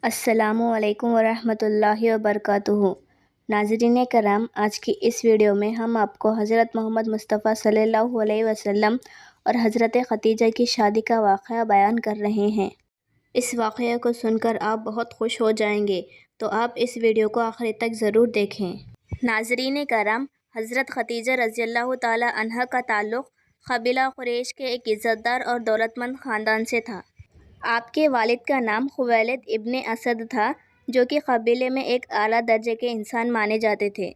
السلام علیکم ورحمۃ اللہ وبرکاتہ۔ ناظرین کرام، آج کی اس ویڈیو میں ہم آپ کو حضرت محمد مصطفیٰ صلی اللہ علیہ وسلم اور حضرت خدیجہ کی شادی کا واقعہ بیان کر رہے ہیں۔ اس واقعے کو سن کر آپ بہت خوش ہو جائیں گے، تو آپ اس ویڈیو کو آخر تک ضرور دیکھیں۔ ناظرین کرام، حضرت خدیجہ رضی اللہ تعالی عنہا کا تعلق قبیلہ قریش کے ایک عزت دار اور دولت مند خاندان سے تھا۔ آپ کے والد کا نام خویلد ابن اسد تھا، جو کہ قبیلے میں ایک اعلیٰ درجے کے انسان مانے جاتے تھے۔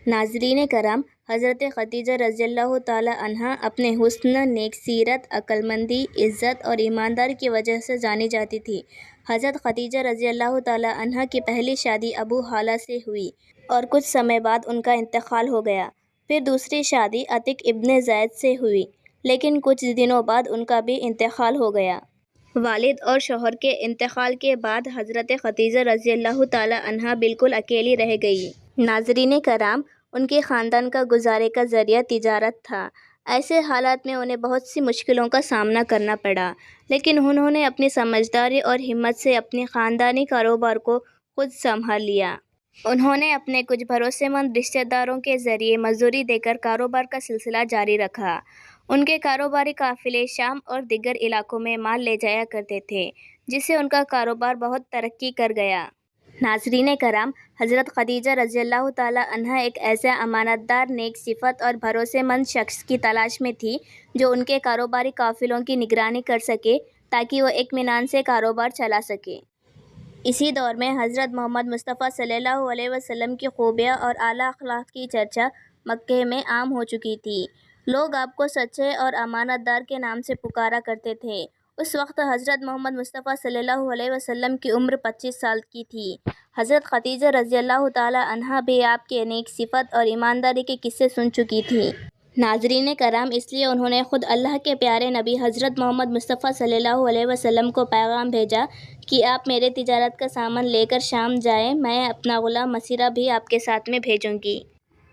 ناظرین کرام، حضرت خدیجہ رضی اللہ تعالی عنہا اپنے حسن، نیک سیرت، عقل مندی، عزت اور ایمانداری کی وجہ سے جانی جاتی تھی۔ حضرت خدیجہ رضی اللہ تعالی عنہا کی پہلی شادی ابو حالہ سے ہوئی اور کچھ سمے بعد ان کا انتقال ہو گیا۔ پھر دوسری شادی عتیق ابن زید سے ہوئی، لیکن کچھ دنوں بعد ان کا بھی انتقال ہو گیا۔ والد اور شوہر کے انتقال کے بعد حضرت خدیجہ رضی اللہ تعالی عنہا بالکل اکیلی رہ گئی۔ ناظرین کرام، ان کے خاندان کا گزارے کا ذریعہ تجارت تھا۔ ایسے حالات میں انہیں بہت سی مشکلوں کا سامنا کرنا پڑا، لیکن انہوں نے اپنی سمجھداری اور ہمت سے اپنے خاندانی کاروبار کو خود سنبھال لیا۔ انہوں نے اپنے کچھ بھروسے مند رشتہ داروں کے ذریعے مزدوری دے کر کاروبار کا سلسلہ جاری رکھا۔ ان کے کاروباری قافلے شام اور دیگر علاقوں میں مال لے جایا کرتے تھے، جس سے ان کا کاروبار بہت ترقی کر گیا۔ ناظرین کرام، حضرت خدیجہ رضی اللہ تعالی عنہا ایک ایسے امانت دار، نیک صفت اور بھروسے مند شخص کی تلاش میں تھی جو ان کے کاروباری قافلوں کی نگرانی کر سکے تاکہ وہ اطمینان سے کاروبار چلا سکے۔ اسی دور میں حضرت محمد مصطفیٰ صلی اللہ علیہ وسلم کی خوبیاں اور اعلیٰ اخلاق کی چرچا مکہ میں عام ہو چکی تھی۔ لوگ آپ کو سچے اور امانت دار کے نام سے پکارا کرتے تھے۔ اس وقت حضرت محمد مصطفیٰ صلی اللہ علیہ وسلم کی عمر 25 سال کی تھی۔ حضرت خدیجہ رضی اللہ تعالی عنہا بھی آپ کے نیک صفت اور ایمانداری کے قصے سن چکی تھی۔ ناظرین کرام، اس لیے انہوں نے خود اللہ کے پیارے نبی حضرت محمد مصطفیٰ صلی اللہ علیہ وسلم کو پیغام بھیجا کہ آپ میرے تجارت کا سامان لے کر شام جائیں، میں اپنا غلام مسیرہ بھی آپ کے ساتھ میں بھیجوں گی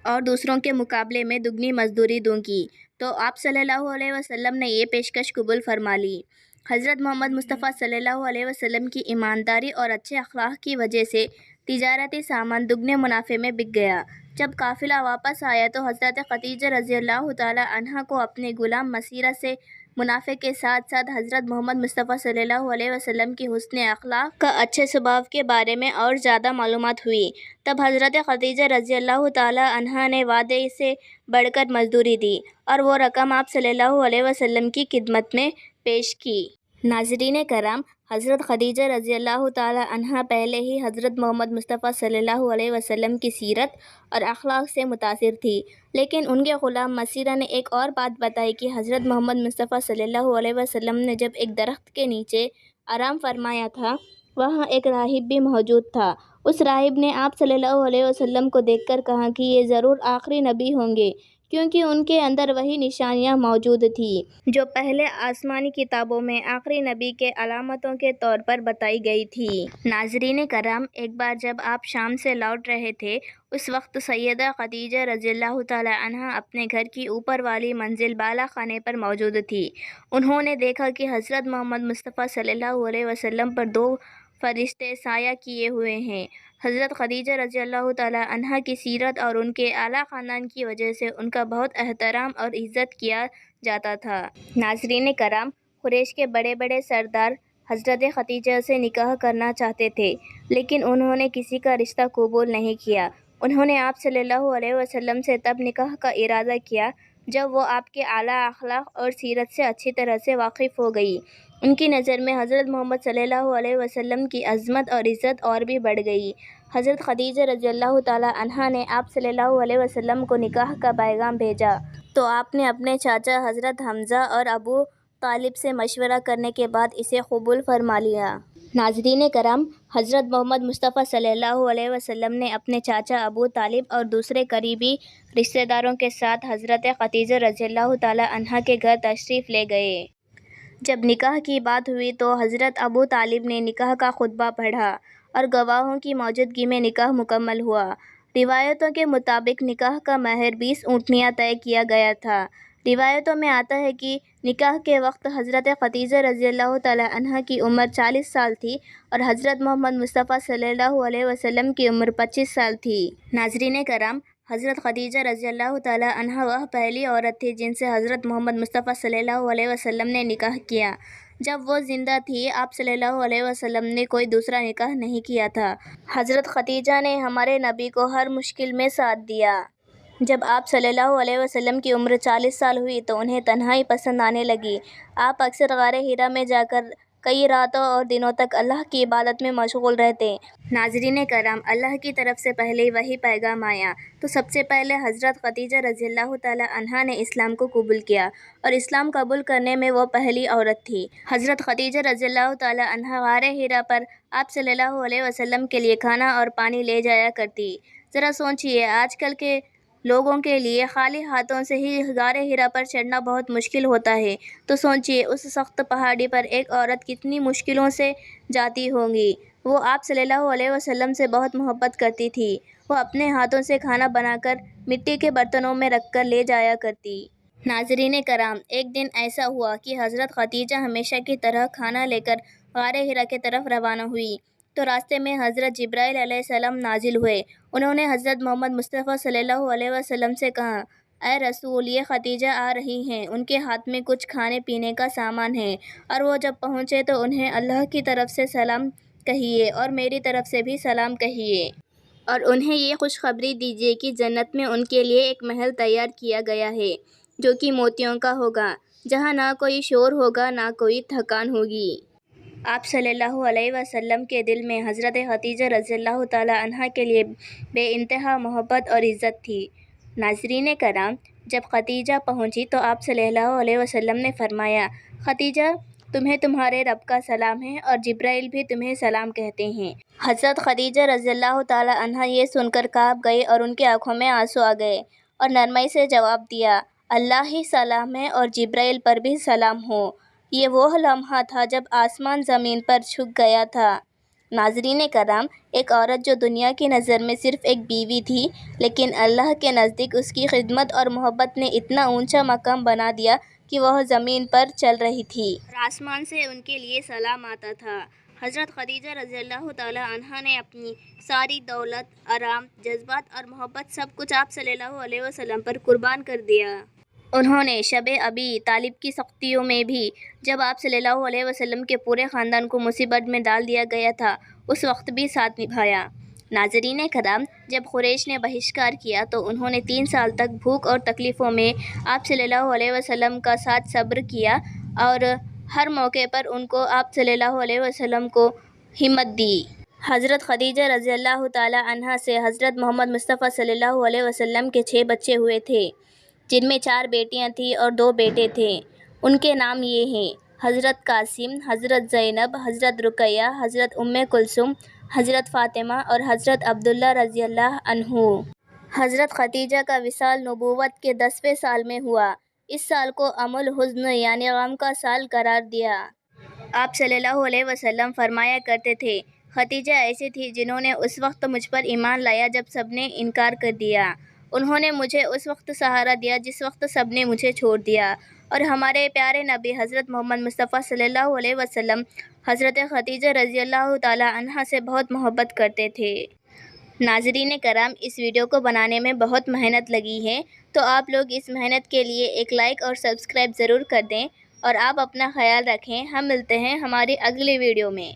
اور دوسروں کے مقابلے میں دگنی مزدوری دوں گی۔ تو آپ صلی اللہ علیہ وسلم نے یہ پیشکش قبول فرما لی۔ حضرت محمد مصطفیٰ صلی اللہ علیہ وسلم کی ایمانداری اور اچھے اخلاق کی وجہ سے تجارتی سامان دگنے منافع میں بک گیا۔ جب قافلہ واپس آیا تو حضرت خدیجہ رضی اللہ تعالی عنہا کو اپنے غلام مسیرہ سے منافع کے ساتھ ساتھ حضرت محمد مصطفیٰ صلی اللہ علیہ وسلم کی حسن اخلاق کا اچھے سبھاؤ کے بارے میں اور زیادہ معلومات ہوئی۔ تب حضرت خدیجہ رضی اللہ تعالی عنہا نے وعدے سے بڑھ کر مزدوری دی اور وہ رقم آپ صلی اللہ علیہ وسلم کی خدمت میں پیش کی۔ ناظرین کرام، حضرت خدیجہ رضی اللہ تعالی عنہا پہلے ہی حضرت محمد مصطفیٰ صلی اللہ علیہ وسلم کی سیرت اور اخلاق سے متاثر تھی، لیکن ان کے غلام مسیرہ نے ایک اور بات بتائی کہ حضرت محمد مصطفیٰ صلی اللہ علیہ وسلم نے جب ایک درخت کے نیچے آرام فرمایا تھا، وہاں ایک راہب بھی موجود تھا۔ اس راہب نے آپ صلی اللہ علیہ وسلم کو دیکھ کر کہا کہ یہ ضرور آخری نبی ہوں گے، کیونکہ ان کے اندر وہی نشانیاں موجود تھیں جو پہلے آسمانی کتابوں میں آخری نبی کے علامتوں کے طور پر بتائی گئی تھی۔ ناظرین کرام، ایک بار جب آپ شام سے لوٹ رہے تھے، اس وقت سیدہ خدیجہ رضی اللہ تعالی عنہا اپنے گھر کی اوپر والی منزل بالا خانے پر موجود تھی۔ انہوں نے دیکھا کہ حضرت محمد مصطفیٰ صلی اللہ علیہ وسلم پر 2 فرشتے سایہ کیے ہوئے ہیں۔ حضرت خدیجہ رضی اللہ تعالی عنہا کی سیرت اور ان کے اعلیٰ خاندان کی وجہ سے ان کا بہت احترام اور عزت کیا جاتا تھا۔ ناظرین کرام، قریش کے بڑے بڑے سردار حضرت خدیجہ سے نکاح کرنا چاہتے تھے، لیکن انہوں نے کسی کا رشتہ قبول نہیں کیا۔ انہوں نے آپ صلی اللہ علیہ وسلم سے تب نکاح کا ارادہ کیا جب وہ آپ کے اعلیٰ اخلاق اور سیرت سے اچھی طرح سے واقف ہو گئی۔ ان کی نظر میں حضرت محمد صلی اللہ علیہ وسلم کی عظمت اور عزت اور بھی بڑھ گئی۔ حضرت خدیجہ رضی اللہ تعالی عنہا نے آپ صلی اللہ علیہ وسلم کو نکاح کا پیغام بھیجا تو آپ نے اپنے چاچا حضرت حمزہ اور ابو طالب سے مشورہ کرنے کے بعد اسے قبول فرما لیا۔ ناظرین کرام، حضرت محمد مصطفیٰ صلی اللہ علیہ وسلم نے اپنے چاچا ابو طالب اور دوسرے قریبی رشتہ داروں کے ساتھ حضرت خدیجہ رضی اللہ تعالی عنہا کے گھر تشریف لے گئے۔ جب نکاح کی بات ہوئی تو حضرت ابو طالب نے نکاح کا خطبہ پڑھا اور گواہوں کی موجودگی میں نکاح مکمل ہوا۔ روایتوں کے مطابق نکاح کا مہر 20 اونٹنیاں طے کیا گیا تھا۔ روایتوں میں آتا ہے کہ نکاح کے وقت حضرت خدیجہ رضی اللہ تعالی عنہ کی عمر 40 سال تھی اور حضرت محمد مصطفیٰ صلی اللہ علیہ وسلم کی عمر 25 سال تھی۔ ناظرین کرام، حضرت خدیجہ رضی اللہ تعالی عنہ وہ پہلی عورت تھی جن سے حضرت محمد مصطفیٰ صلی اللہ علیہ وسلم نے نکاح کیا۔ جب وہ زندہ تھی، آپ صلی اللہ علیہ وسلم نے کوئی دوسرا نکاح نہیں کیا تھا۔ حضرت خدیجہ نے ہمارے نبی کو ہر مشکل میں ساتھ دیا۔ جب آپ صلی اللہ علیہ وسلم کی عمر 40 سال ہوئی تو انہیں تنہائی پسند آنے لگی۔ آپ اکثر غار حرا میں جا کر کئی راتوں اور دنوں تک اللہ کی عبادت میں مشغول رہتے۔ ناظرین کرام، اللہ کی طرف سے پہلے وہی پیغام آیا تو سب سے پہلے حضرت خدیجہ رضی اللہ تعالی عنہا نے اسلام کو قبول کیا، اور اسلام قبول کرنے میں وہ پہلی عورت تھی۔ حضرت خدیجہ رضی اللہ تعالی عنہا غار حرا پر آپ صلی اللہ علیہ وسلم کے لیے کھانا اور پانی لے جایا کرتی۔ ذرا سوچئے، آج کل کے لوگوں کے لیے خالی ہاتھوں سے ہی غار حرا پر چڑھنا بہت مشکل ہوتا ہے، تو سوچئے اس سخت پہاڑی پر ایک عورت کتنی مشکلوں سے جاتی ہوگی۔ وہ آپ صلی اللہ علیہ وسلم سے بہت محبت کرتی تھی۔ وہ اپنے ہاتھوں سے کھانا بنا کر مٹی کے برتنوں میں رکھ کر لے جایا کرتی۔ ناظرین کرام، ایک دن ایسا ہوا کہ حضرت خدیجہ ہمیشہ کی طرح کھانا لے کر غار حرا کی طرف روانہ ہوئی تو راستے میں حضرت جبرائیل علیہ السلام نازل ہوئے۔ انہوں نے حضرت محمد مصطفیٰ صلی اللہ علیہ وسلم سے کہا، اے رسول، یہ خدیجہ آ رہی ہیں، ان کے ہاتھ میں کچھ کھانے پینے کا سامان ہے، اور وہ جب پہنچے تو انہیں اللہ کی طرف سے سلام کہیے اور میری طرف سے بھی سلام کہیے، اور انہیں یہ خوشخبری دیجیے کہ جنت میں ان کے لیے ایک محل تیار کیا گیا ہے جو کہ موتیوں کا ہوگا، جہاں نہ کوئی شور ہوگا نہ کوئی تھکان ہوگی۔ آپ صلی اللہ علیہ وسلم کے دل میں حضرت خدیجہ رضی اللہ تعالی عنہا کے لیے بے انتہا محبت اور عزت تھی۔ ناظرین کرام، جب خدیجہ پہنچی تو آپ صلی اللہ علیہ وسلم نے فرمایا، خدیجہ، تمہیں تمہارے رب کا سلام ہے اور جبرائیل بھی تمہیں سلام کہتے ہیں۔ حضرت خدیجہ رضی اللہ تعالی عنہا یہ سن کر کانپ گئی اور ان کی آنکھوں میں آنسو آ گئے، اور نرمی سے جواب دیا، اللہ ہی سلام ہے اور جبرائیل پر بھی سلام ہو۔ یہ وہ لمحہ تھا جب آسمان زمین پر جھک گیا تھا۔ ناظرین کرام، ایک عورت جو دنیا کی نظر میں صرف ایک بیوی تھی، لیکن اللہ کے نزدیک اس کی خدمت اور محبت نے اتنا اونچا مقام بنا دیا کہ وہ زمین پر چل رہی تھی اور آسمان سے ان کے لیے سلام آتا تھا۔ حضرت خدیجہ رضی اللہ تعالی عنہا نے اپنی ساری دولت، آرام، جذبات اور محبت سب کچھ آپ صلی اللہ علیہ وسلم پر قربان کر دیا۔ انہوں نے شب ابی طالب کی سختیوں میں بھی، جب آپ صلی اللہ علیہ وسلم کے پورے خاندان کو مصیبت میں ڈال دیا گیا تھا، اس وقت بھی ساتھ نبھایا۔ ناظرین کرام، جب قریش نے بہشتار کیا تو انہوں نے 3 سال تک بھوک اور تکلیفوں میں آپ صلی اللہ علیہ وسلم کا ساتھ صبر کیا، اور ہر موقع پر ان کو آپ صلی اللہ علیہ وسلم کو ہمت دی۔ حضرت خدیجہ رضی اللہ تعالی عنہا سے حضرت محمد مصطفیٰ صلی اللہ علیہ وسلم کے 6 بچے ہوئے تھے، جن میں 4 بیٹیاں تھیں اور 2 بیٹے تھے۔ ان کے نام یہ ہیں: حضرت قاسم، حضرت زینب، حضرت رقیہ، حضرت ام کلثوم، حضرت فاطمہ اور حضرت عبداللہ رضی اللہ عنہ۔ حضرت خدیجہ کا وصال نبوت کے 10ویں سال میں ہوا۔ اس سال کو عام الحزن یعنی غم کا سال قرار دیا۔ آپ صلی اللہ علیہ وسلم فرمایا کرتے تھے، خدیجہ ایسی تھی جنہوں نے اس وقت مجھ پر ایمان لایا جب سب نے انکار کر دیا۔ انہوں نے مجھے اس وقت سہارا دیا جس وقت سب نے مجھے چھوڑ دیا، اور ہمارے پیارے نبی حضرت محمد مصطفیٰ صلی اللہ علیہ وسلم حضرت خدیجہ رضی اللہ تعالی عنہا سے بہت محبت کرتے تھے۔ ناظرین کرام، اس ویڈیو کو بنانے میں بہت محنت لگی ہے، تو آپ لوگ اس محنت کے لیے ایک لائک اور سبسکرائب ضرور کر دیں، اور آپ اپنا خیال رکھیں۔ ہم ملتے ہیں ہماری اگلی ویڈیو میں۔